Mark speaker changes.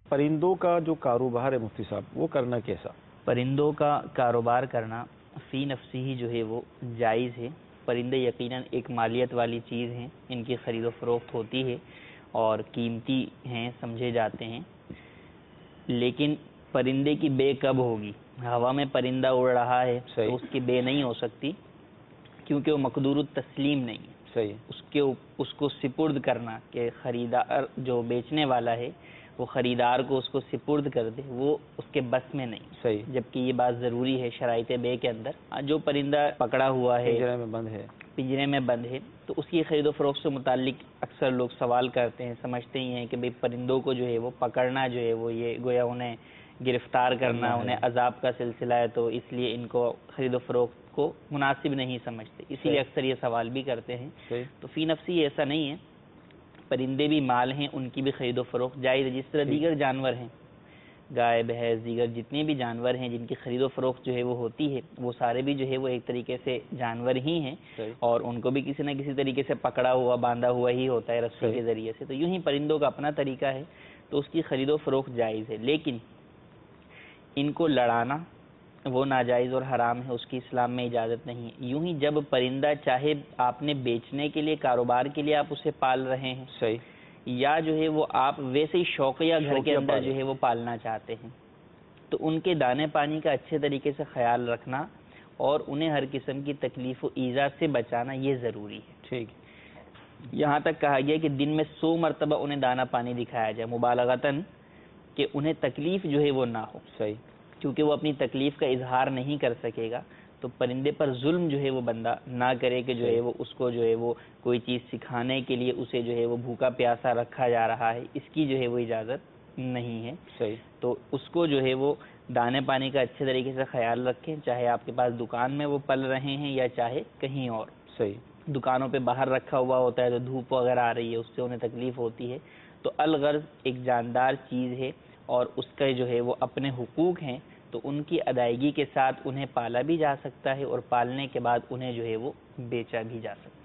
Speaker 1: پرندوں کا جو کاروبار ہے مفتی صاحب وہ کرنا کیسا؟
Speaker 2: پرندوں کا کاروبار کرنا فی نفسی ہی جو ہے وہ جائز ہے۔ پرندے یقیناً ایک مالیت والی چیز ہیں، ان کی خرید و فروخت ہوتی ہے اور قیمتی ہیں، سمجھے جاتے ہیں، لیکن پرندے کی بے کب ہوگی؟ ہوا میں پرندہ اڑ رہا ہے تو اس کی بے نہیں ہو سکتی، کیونکہ وہ مقدور التسلیم نہیں ہے۔ صحیح، اس کو سپرد کرنا کہ خریدار جو بیچنے والا ہے وہ خریدار کو اس کو سپرد کر دے، وہ اس کے بس میں نہیں۔ صحیح، جبکہ یہ بات ضروری ہے شرائط بے کے اندر۔ جو پرندہ پکڑا ہوا ہے، پنجرے میں بند ہے، تو اس کی خرید و فروخت سے متعلق اکثر لوگ سوال کرتے ہیں، سمجھتے ہی ہیں کہ بھئی پرندوں کو جو ہے وہ پکڑنا جو ہے وہ یہ گویا انہیں گرفتار کرنا، انہیں عذاب کا سلسلہ ہے، تو اس لیے ان کو خرید و فروخت کو مناسب نہیں سمجھتے، اسی لیے اکثر یہ سوال بھی کرتے ہیں۔ تو فی نفسی ایسا نہیں ہے، پرندے بھی مال ہیں، ان کی بھی خرید و فروخت جائز ہے، جس طرح دیگر جانور ہیں، گائے، بھینس، دیگر جتنے بھی جانور ہیں جن کی خرید و فروخت جو ہے وہ ہوتی ہے، وہ سارے بھی جو ہے وہ ایک طریقے سے جانور ہی ہیں، اور ان کو بھی کسی نہ کسی طریقے سے پکڑا ہوا، باندھا ہوا ہی ہوتا ہے رسی کے ذریعے سے۔ تو یوں ہی پرندوں کا اپنا طریقہ ہے، تو اس کی خرید و فروخت جائز ہے، لیکن ان کو لڑانا وہ ناجائز اور حرام ہے، اس کی اسلام میں اجازت نہیں ہے۔ یوں ہی جب پرندہ چاہے آپ نے بیچنے کے لیے، کاروبار کے لیے آپ اسے پال رہے ہیں، صحیح، یا جو ہے وہ آپ ویسے ہی شوقیہ گھر کے اندر جو ہے وہ پالنا چاہتے ہیں، تو ان کے دانے پانی کا اچھے طریقے سے خیال رکھنا اور انہیں ہر قسم کی تکلیف و ایذا سے بچانا یہ ضروری ہے۔ ٹھیک، یہاں تک کہا گیا کہ دن میں 100 مرتبہ انہیں دانہ پانی دکھایا جائے مبالغتاً، کہ انہیں تکلیف جو ہے وہ نہ ہو۔ صحیح، کیونکہ وہ اپنی تکلیف کا اظہار نہیں کر سکے گا، تو پرندے پر ظلم جو ہے وہ بندہ نہ کرے کہ جو ہے وہ اس کو جو ہے وہ کوئی چیز سکھانے کے لیے اسے جو ہے وہ بھوکا پیاسا رکھا جا رہا ہے، اس کی جو ہے وہ اجازت نہیں ہے۔ صحیح، تو اس کو جو ہے وہ دانے پانی کا اچھے طریقے سے خیال رکھیں، چاہے آپ کے پاس دکان میں وہ پل رہے ہیں یا چاہے کہیں اور۔ صحیح، دکانوں پہ باہر رکھا ہوا ہوتا ہے تو دھوپ وغیرہ آ رہی ہے، اس سے انہیں تکلیف ہوتی ہے، تو الغرض ایک جاندار چیز ہے اور اس کا جو ہے وہ اپنے حقوق ہیں، تو ان کی ادائیگی کے ساتھ انہیں پالا بھی جا سکتا ہے اور پالنے کے بعد انہیں جو ہے وہ بیچا بھی جا سکتا ہے۔